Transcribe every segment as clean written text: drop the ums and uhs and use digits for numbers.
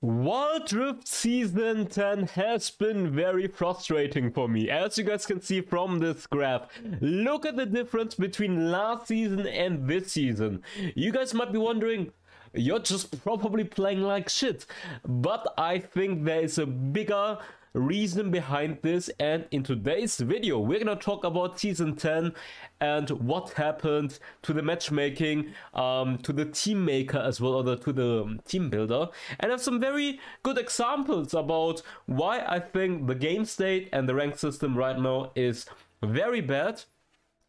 Wildrift Season 10 has been very frustrating for me, as you guys can see from this graph. Look at the difference between last season and this season. You guys might be wondering, you're just probably playing like shit. But I think there is a bigger reason behind this, and in today's video we're gonna talk about season 10 and what happened to the matchmaking, to the team maker as well, or to the team builder, and have some very good examples about why I think the game state and the rank system right now is very bad.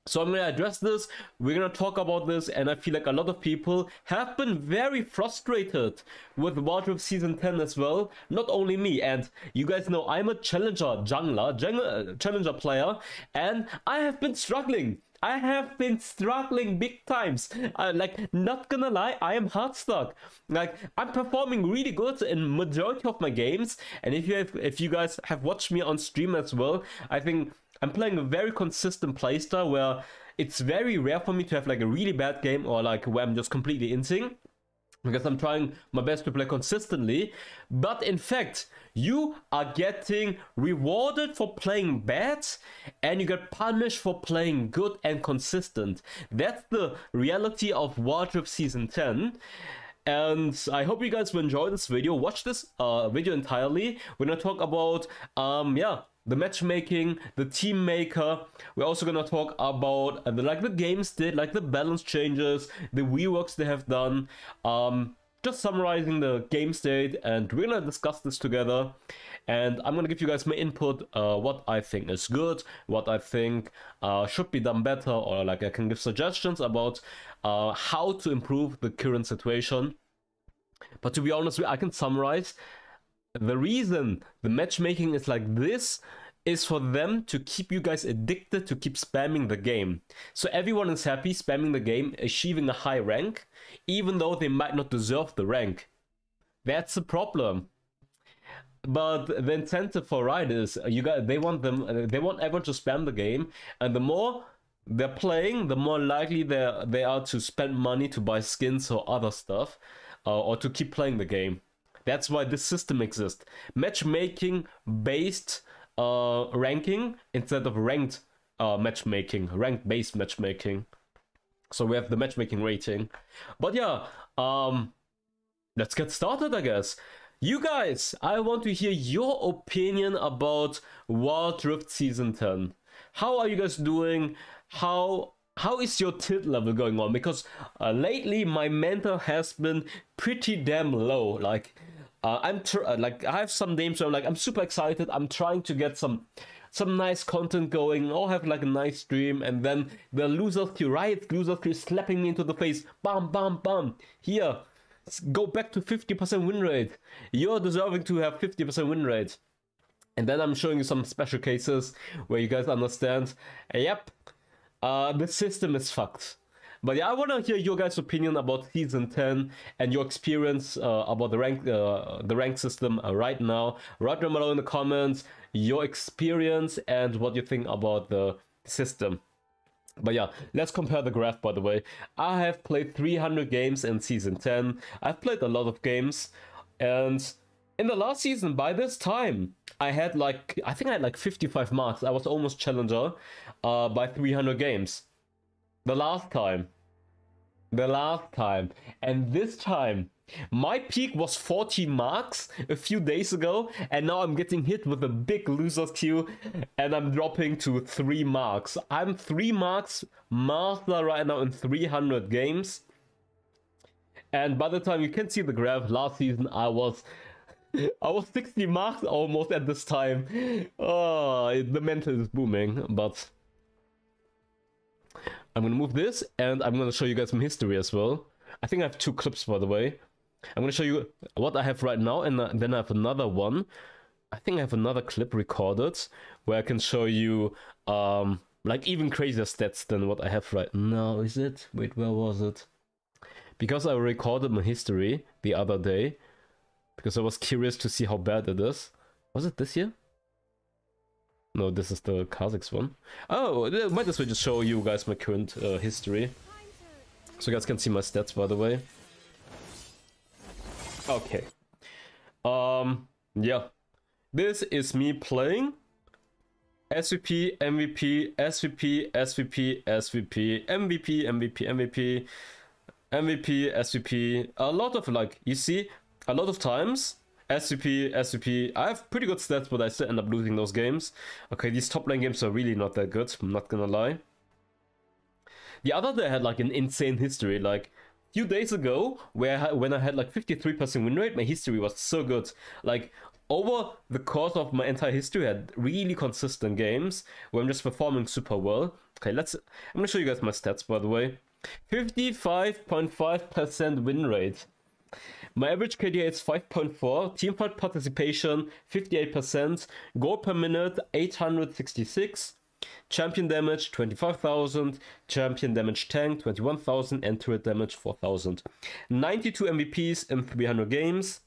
So I'm going to address this, we're going to talk about this, and I feel like a lot of people have been very frustrated with Wildrift Season 10 as well, not only me. And you guys know I'm a challenger challenger player, and I have been struggling. I have been struggling big times. Like, not gonna lie, I am hard stuck. Like, I'm performing really good in majority of my games, and if you guys have watched me on stream as well, I think I'm playing a very consistent playstyle where it's very rare for me to have like a really bad game or like where I'm just completely insing, because I'm trying my best to play consistently. But in fact, you are getting rewarded for playing bad, and you get punished for playing good and consistent. That's the reality of Wildrift Season 10. And I hope you guys will enjoy this video. Watch this video entirely. We're gonna talk about the matchmaking, the team maker. We're also gonna talk about the games did, like the balance changes, the reworks they have done. Just summarizing the game state, and we're gonna discuss this together. And I'm gonna give you guys my input, what I think is good, what I think should be done better, or like I can give suggestions about how to improve the current situation. But to be honest, I can summarize. The reason the matchmaking is like this is for them to keep you guys addicted to keep spamming the game. So everyone is happy spamming the game, achieving a high rank, even though they might not deserve the rank. That's a problem. But the incentive for Riot is they want everyone to spam the game, and the more they're playing, the more likely they are to spend money to buy skins or other stuff, or to keep playing the game. That's why this system exists. Matchmaking based ranking instead of ranked matchmaking, rank based matchmaking. So we have the matchmaking rating. But yeah, let's get started, I guess. You guys, I want to hear your opinion about Wildrift Season 10. How are you guys doing? How is your tilt level going on? Because lately my mental has been pretty damn low. Like, I have some games where I'm super excited. I'm trying to get some nice content going, or have like a nice stream, and then the Riot losers is slapping me into the face. Bam, bam, bam. Here, go back to 50% win rate. You're deserving to have 50% win rate. And then I'm showing you some special cases where you guys understand, yep, the system is fucked. But yeah, I want to hear your guys' opinion about Season 10 and your experience about the rank system right now. Write them below in the comments, your experience and what you think about the system. But yeah, let's compare the graph, by the way. I have played 300 games in Season 10. I've played a lot of games, and in the last season, by this time, I had I think I had like 55 marks. I was almost challenger by 300 games. The last time. And this time, my peak was 40 marks a few days ago, and now I'm getting hit with a big losers queue, and I'm dropping to 3 marks. I'm 3 marks master right now in 300 games. And by the time you can see the graph, last season I was 60 marks almost at this time. Oh, the mental is booming. But I'm gonna move this, and I'm gonna show you guys some history as well. I think I have 2 clips, by the way. I'm gonna show you what I have right now, and then I have another one. I think I have another clip recorded where I can show you like even crazier stats than what I have right now. Is it? Wait, where was it? Because I recorded my history the other day, because I was curious to see how bad it is. Was it this year? No, this is the Kazakhs one. Oh, I might as well just show you guys my current history, so you guys can see my stats, by the way. Okay. Yeah, this is me playing SVP, MVP, SVP, SVP, SVP, MVP, MVP, MVP, MVP, SVP. A lot of, like, you see, a lot of times SVP, SVP. I have pretty good stats, but I still end up losing those games. Okay, these top lane games are really not that good, I'm not gonna lie. The other day I had like an insane history, like a few days ago, when I had like 53% win rate, my history was so good. Like, over the course of my entire history, I had really consistent games where I'm just performing super well. Okay, I'm gonna show you guys my stats, by the way. 55.5% win rate. My average KDA is 5.4, teamfight participation 58%, goal per minute 866, champion damage 25,000, champion damage tank 21,000, and turret damage 4,000. 92 MVPs in 300 games,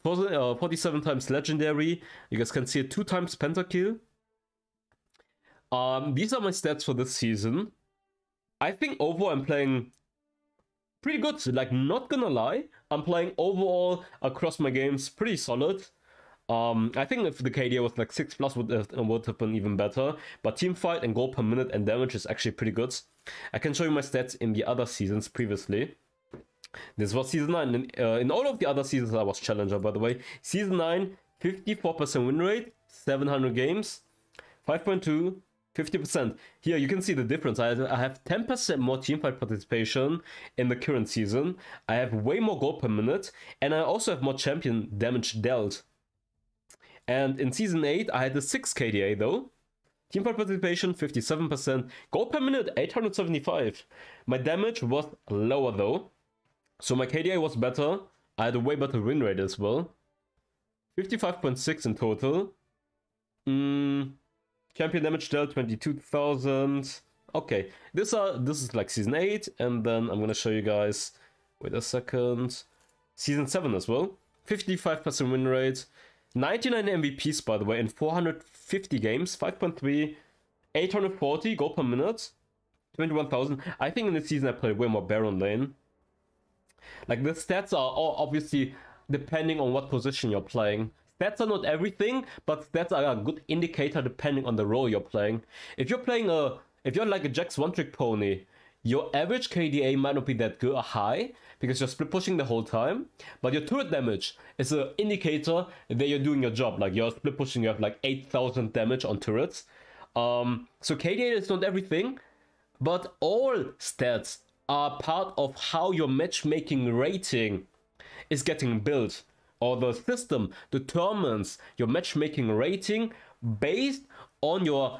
47 times legendary. You guys can see it 2 times pentakill. These are my stats for this season. I think overall I'm playing pretty good, like, not gonna lie. I'm playing overall across my games pretty solid. I think if the KDA was like 6+, would have been even better. But team fight and goal per minute and damage is actually pretty good. I can show you my stats in the other seasons previously. This was season 9. In all of the other seasons I was challenger, by the way. Season 9, 54% win rate, 700 games, 5.2, 50%. Here you can see the difference. I have 10% more teamfight participation in the current season. I have way more goal per minute, and I also have more champion damage dealt. And in season 8, I had the 6 KDA though. Teamfight participation 57%, goal per minute 875. My damage was lower though, so my KDA was better. I had a way better win rate as well. 55.6 in total. Champion damage dealt 22,000. Okay, this is like season 8, and then I'm gonna show you guys. Wait a second. Season 7 as well. 55% win rate. 99 MVPs, by the way, in 450 games. 5.3, 840 goal per minute, 21,000. I think in this season I played way more Baron lane. Like, the stats are all obviously depending on what position you're playing. Stats are not everything, but stats are a good indicator depending on the role you're playing. If you're like a Jax one-trick pony, your average KDA might not be that good or high because you're split pushing the whole time, but your turret damage is an indicator that you're doing your job. Like, you're split pushing, you have like 8,000 damage on turrets. So KDA is not everything, but all stats are part of how your matchmaking rating is getting built. Or the system determines your matchmaking rating based on your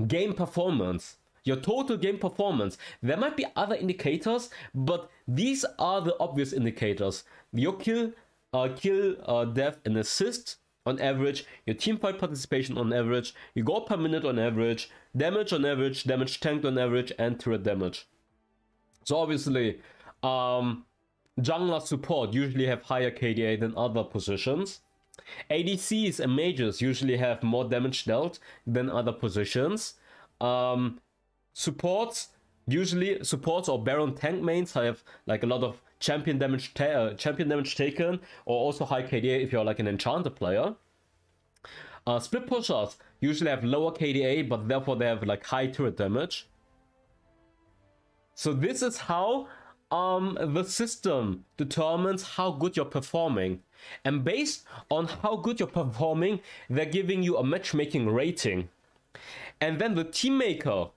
game performance, your total game performance. There might be other indicators, but these are the obvious indicators. Your kill, death, and assist on average, your teamfight participation on average, your goal per minute on average, damage on average, damage tanked on average, and turret damage. So obviously, jungler support usually have higher KDA than other positions. ADCs and mages usually have more damage dealt than other positions. Supports or Baron tank mains have like a lot of champion damage taken, or also high KDA if you're like an enchanter player. Split pushers usually have lower KDA, but therefore they have like high turret damage. So this is how the system determines how good you're performing, and based on how good you're performing, they're giving you a matchmaking rating. And then the team maker,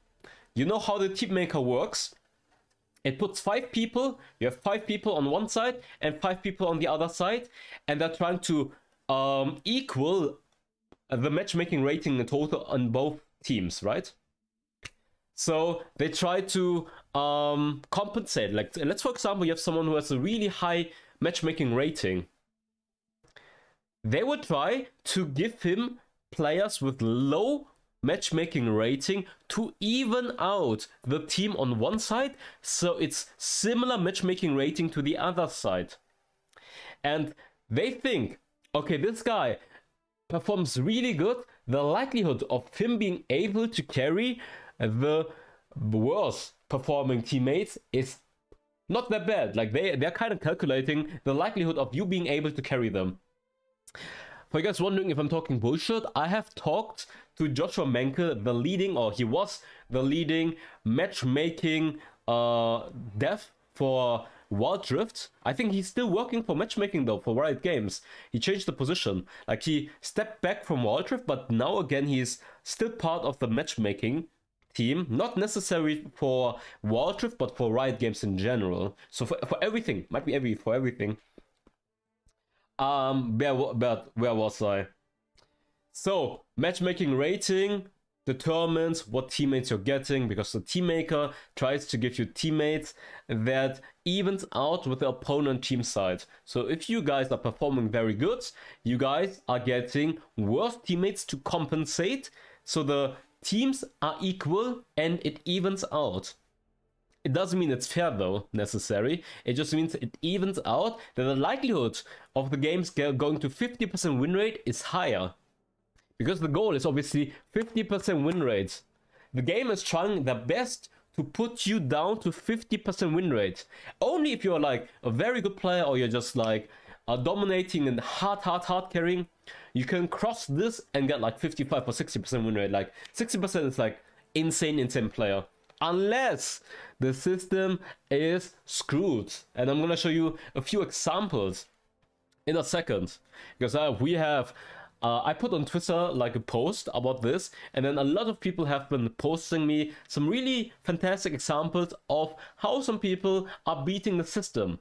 you know how the team maker works. It puts 5 people, you have 5 people on one side and 5 people on the other side, and they're trying to equal the matchmaking rating in total on both teams, right? So they try to compensate. Like, let's for example, you have someone who has a really high matchmaking rating. They would try to give him players with low matchmaking rating to even out the team on one side, so it's similar matchmaking rating to the other side. And they think, okay, this guy performs really good, the likelihood of him being able to carry the worst performing teammates is not that bad. Like they're kind of calculating the likelihood of you being able to carry them. For you guys wondering if I'm talking bullshit, I have talked to Joshua Menke, the leading, or he was the leading matchmaking dev for Wildrift. I think he's still working for matchmaking though, for Riot Games. He changed the position. Like he stepped back from Wildrift, but now again he's still part of the matchmaking team. Not necessary for Wildrift, but for Riot Games in general. So for everything, might be for everything. Where was I? So, matchmaking rating determines what teammates you're getting, because the team maker tries to give you teammates that evens out with the opponent team side. So if you guys are performing very good, you guys are getting worse teammates to compensate, so the teams are equal and it evens out. It doesn't mean it's fair though, necessary. It just means it evens out, that the likelihood of the games going to 50% win rate is higher. Because the goal is obviously 50% win rate. The game is trying their best to put you down to 50% win rate. Only if you're like a very good player, or you're just like dominating and hard carrying, you can cross this and get like 55 or 60% win rate. Like 60% is like insane player. Unless the system is screwed. And I'm gonna show you a few examples in a second. Because I put on Twitter like a post about this, and then a lot of people have been posting me some really fantastic examples of how some people are beating the system.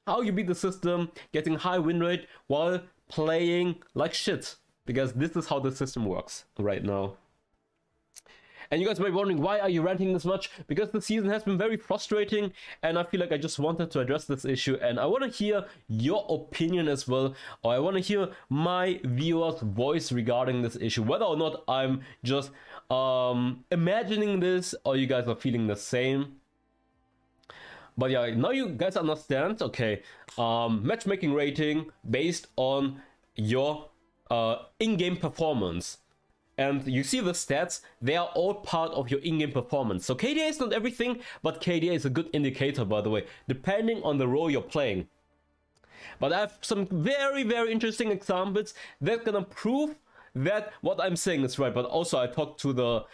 How you beat the system, getting high win rate while playing like shit. Because this is how the system works right now. And you guys may be wondering, why are you ranting this much? Because the season has been very frustrating, and I feel like I just wanted to address this issue, and I want to hear your opinion as well, or I want to hear my viewers' voice regarding this issue, whether or not I'm just imagining this, or you guys are feeling the same. But yeah, now you guys understand, okay, matchmaking rating based on your in-game performance. And you see the stats, they are all part of your in-game performance. So KDA is not everything, but KDA is a good indicator, by the way, depending on the role you're playing. But I have some very interesting examples that gonna prove that what I'm saying is right. But also I talked to the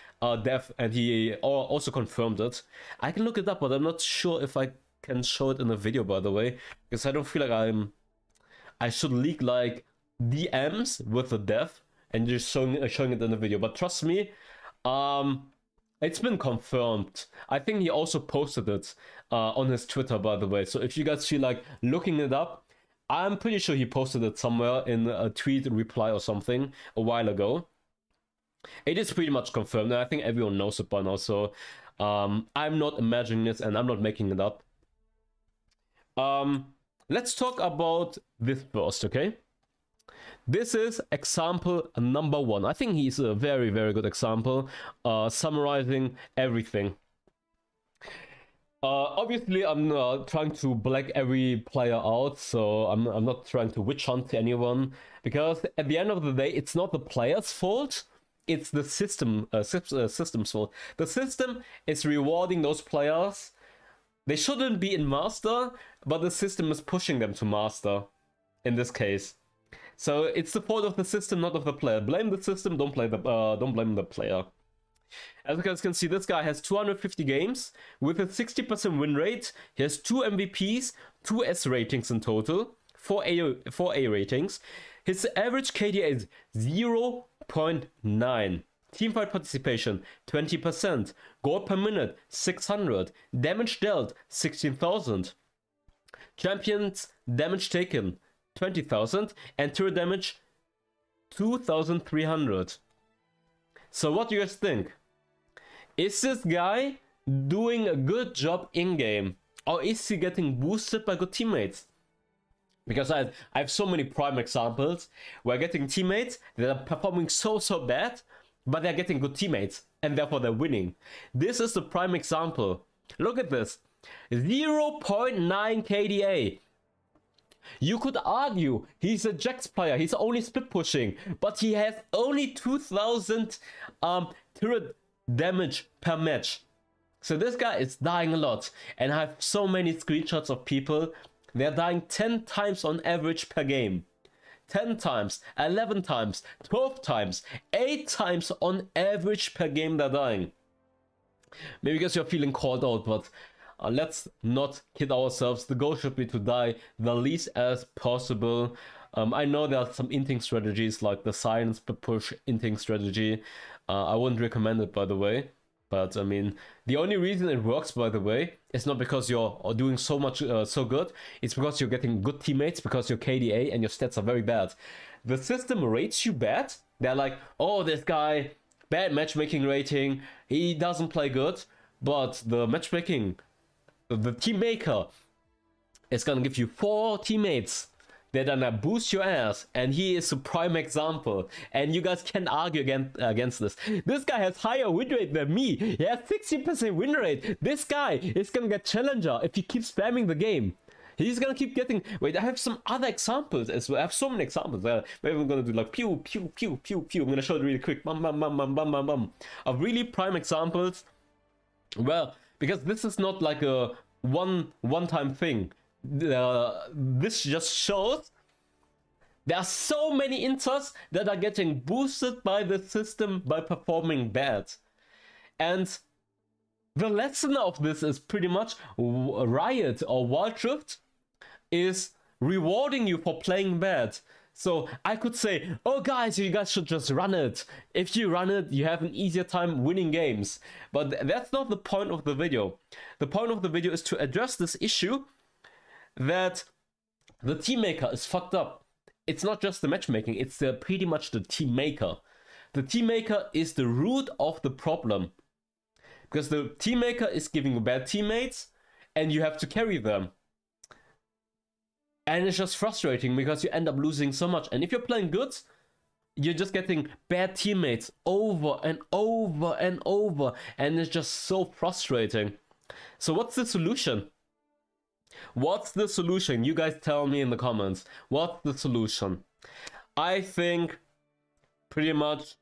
dev, and he also confirmed it. I can look it up, but I'm not sure if I can show it in a video, by the way, because I don't feel like I should leak like DMs with the dev and just showing it in the video. But trust me, it's been confirmed. I think he also posted it on his Twitter, by the way. So if you guys feel like looking it up, I'm pretty sure he posted it somewhere in a tweet reply or something a while ago. It is pretty much confirmed, and I think everyone knows it by now. So I'm not imagining this, and I'm not making it up. Let's talk about this first, okay? This is example number 1. I think he's a very good example, summarizing everything. Obviously, I'm trying to black every player out, so I'm not trying to witch hunt anyone, because at the end of the day, it's not the player's fault, it's the system's fault. The system is rewarding those players. They shouldn't be in Master, but the system is pushing them to Master, in this case. So it's the fault of the system, not of the player. Blame the system, don't blame the player. As you guys can see, this guy has 250 games with a 60% win rate. He has 2 MVPs, 2 S ratings in total, 4 A ratings. His average KDA is 0.9. Teamfight participation 20%. Goal per minute 600. Damage dealt 16,000. Champions damage taken 20,000, and turret damage 2,300. So what do you guys think? Is this guy doing a good job in-game, or is he getting boosted by good teammates? Because I have so many prime examples where getting teammates that are performing so bad, but they're getting good teammates, and therefore they're winning. This is the prime example. Look at this. 0.9 KDA. You could argue he's a Jax player, he's only split pushing, but he has only 2,000 turret damage per match. So this guy is dying a lot, and I have so many screenshots of people. They're dying 10 times on average per game. 10 times, 11 times, 12 times, 8 times on average per game they're dying. Maybe because you're feeling called out, but let's not kid ourselves. The goal should be to die the least as possible. I know there are some inting strategies like the silence push inting strategy. I wouldn't recommend it, by the way. But I mean, the only reason it works, by the way, is not because you're doing so much so good. It's because you're getting good teammates, because your KDA and your stats are very bad. The system rates you bad. They're like, oh, this guy, bad matchmaking rating, he doesn't play good. But the matchmaking, the team maker, is gonna give you 4 teammates they're gonna boost your ass, and he is a prime example, and you guys can't argue against this. This guy has higher win rate than me. He has 16% win rate. This guy is gonna get challenger if he keeps spamming the game. He's gonna keep getting... Wait, I have some other examples as well. I have so many examples. Maybe I'm gonna do like pew, pew, pew, pew, pew. I'm gonna show it really quick. Bum, bum, bum, bum, bum, bum, bum. Of really prime examples. Well, because this is not like a one-time thing. This just shows there are so many inters that are getting boosted by the system by performing bad. And the lesson of this is pretty much Riot or wildrift is rewarding you for playing bad. So I could say, oh guys, you guys should just run it. If you run it, you have an easier time winning games. But that's not the point of the video. The point of the video is to address this issue that the team maker is fucked up. It's not just the matchmaking, it's pretty much the team maker. The team maker is the root of the problem. Because the team maker is giving you bad teammates, and you have to carry them. And it's just frustrating because you end up losing so much. And if you're playing good, you're just getting bad teammates over and over and over. And it's just so frustrating. So what's the solution? What's the solution? You guys tell me in the comments. What's the solution? I think pretty much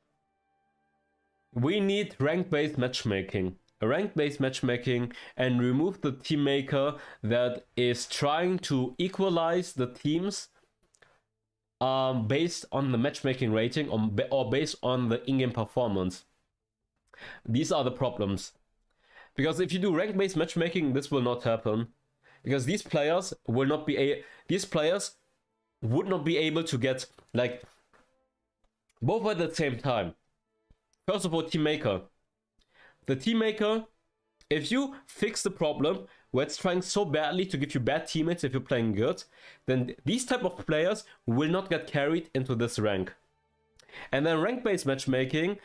we need rank-based matchmaking. A rank-based matchmaking, and remove the team maker that is trying to equalize the teams based on the matchmaking rating or based on the in-game performance. These are the problems. Because if you do rank-based matchmaking, this will not happen. Because these players will not be would not be able to get like both at the same time. First of all, team maker. The team maker, if you fix the problem where it's trying so badly to give you bad teammates if you're playing good, then these type of players will not get carried into this rank. And then rank-based matchmaking,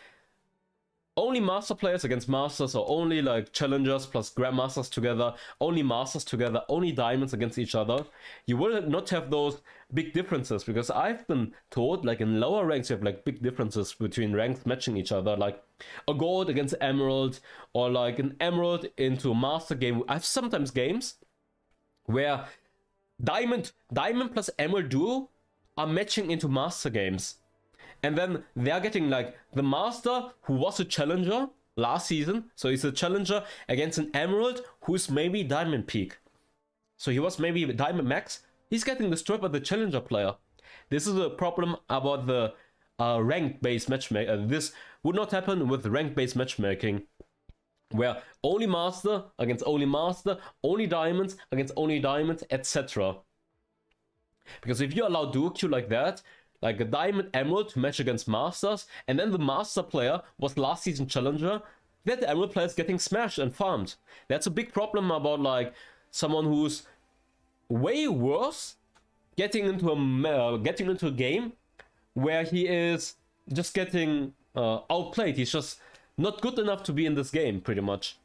only master players against masters, or only like challengers plus grandmasters together, only masters together, only diamonds against each other. You will not have those big differences, because I've been told like in lower ranks you have like big differences between ranks matching each other, like a gold against emerald, or like an emerald into a master game. I've sometimes games where diamond plus emerald duo are matching into master games. And then they're getting like the master who was a challenger last season. So he's a challenger against an emerald who's maybe diamond peak. So he was maybe diamond max. He's getting destroyed by the challenger player. This is a problem about the rank-based matchmaking. This would not happen with rank-based matchmaking, where only master against only master, only diamonds against only diamonds, etc. Because if you allow duo queue like that, like a diamond emerald to match against masters, and then the master player was last season challenger, then the emerald player is getting smashed and farmed. That's a big problem about like someone who's way worse getting into a game where he is just getting outplayed. He's just not good enough to be in this game, pretty much.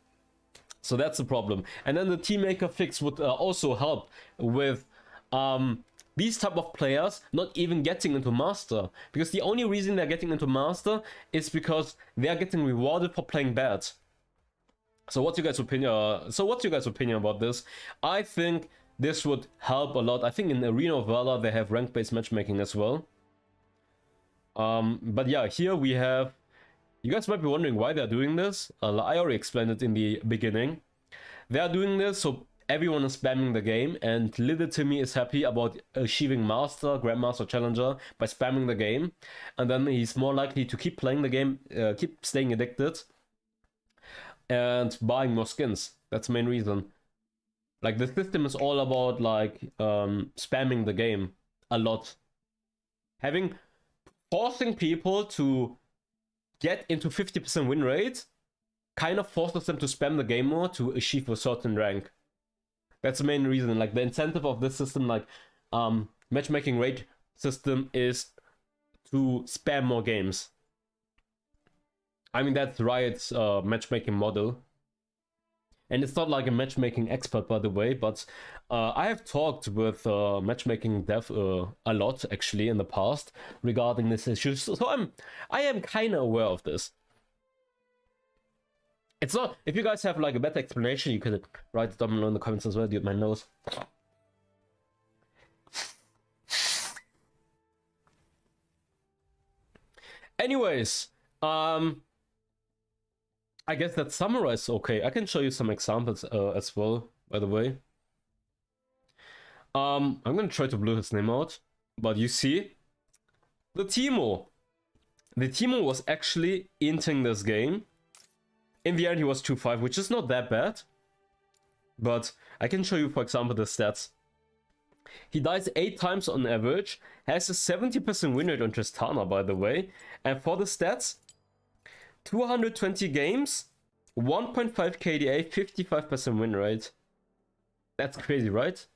So that's the problem. And then the team maker fix would also help with these type of players not even getting into master, because the only reason they're getting into master is because they are getting rewarded for playing bad. So what's your guys' opinion about this? I think this would help a lot. I think in Arena of Valor they have rank-based matchmaking as well. But yeah, here we have You guys might be wondering why they're doing this. I already explained it in the beginning. They're doing this so everyone is spamming the game, and Little Timmy is happy about achieving Master, Grandmaster, Challenger by spamming the game. And then he's more likely to keep playing the game, keep staying addicted, and buying more skins. That's the main reason. Like, the system is all about, like, spamming the game a lot. Forcing people to get into 50% win rate kind of forces them to spam the game more to achieve a certain rank. That's the main reason. Like, the incentive of this system, like matchmaking rate system, is to spam more games. I mean, that's Riot's matchmaking model. And it's not like a matchmaking expert, by the way, but I have talked with matchmaking dev a lot, actually, in the past regarding this issue. So I am kind of aware of this. It's not, if you guys have like a better explanation, you could write it down below in the comments as well, dude, my nose. Anyways, I guess that summarized okay. I can show you some examples as well, by the way. I'm gonna try to blur his name out, but you see, the Teemo was actually inting this game. In the end, he was 2-5, which is not that bad. But I can show you, for example, the stats. He dies 8 times on average, has a 70% win rate on Tristana, by the way. And for the stats, 220 games, 1.5 KDA, 55% win rate. That's crazy, right?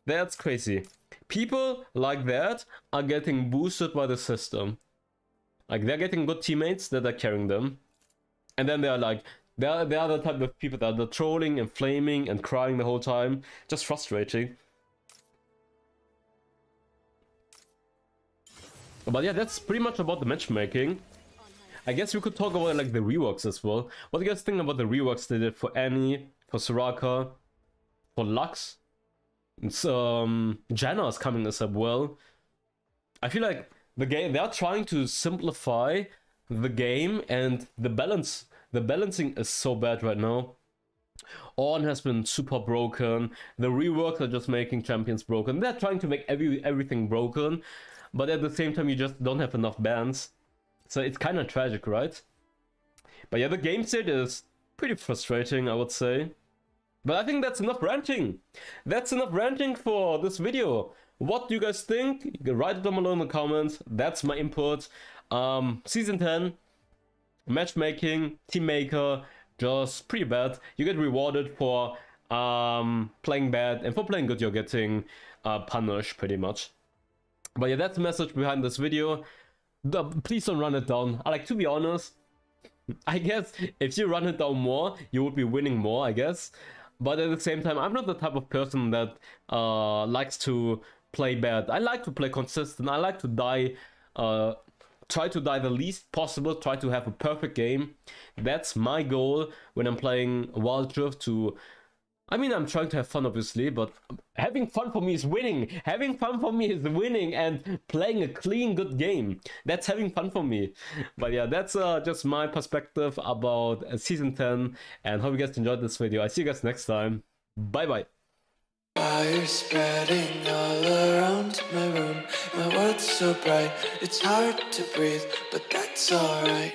That's crazy. People like that are getting boosted by the system. Like, they're getting good teammates that are carrying them. And then they're like, they are the type of people that are trolling and flaming and crying the whole time. Just frustrating. But yeah, that's pretty much about the matchmaking. I guess we could talk about like the reworks as well. What do you guys think about the reworks they did for Annie, for Soraka, for Lux? It's, Janna is coming as well. I feel like the game, they are trying to simplify the game, and the balancing is so bad right now. Ornn has been super broken. The reworks are just making champions broken. They're trying to make everything broken, but at the same time you just don't have enough bans. So it's kind of tragic, right? But yeah, the game state is pretty frustrating, I would say. But I think that's enough ranting. That's enough ranting for this video. What do you guys think? You can write it down below in the comments. That's my input. Season 10, matchmaking, team maker, just pretty bad. You get rewarded for playing bad, and for playing good you're getting punished pretty much. But yeah, that's the message behind this video. Please don't run it down. Like, to be honest, I guess if you run it down more, you would be winning more, I guess. But at the same time, I'm not the type of person that likes to play bad. I like to play consistent. I like to die, try to die the least possible, try to have a perfect game. That's my goal when I'm playing wildrift. I mean, I'm trying to have fun, obviously, but having fun for me is winning. Having fun for me is winning and playing a clean, good game. That's having fun for me. But yeah, that's just my perspective about Season 10, and hope you guys enjoyed this video. I see you guys next time. Bye-bye. Fire spreading all around my room. My world's so bright, it's hard to breathe, but that's alright.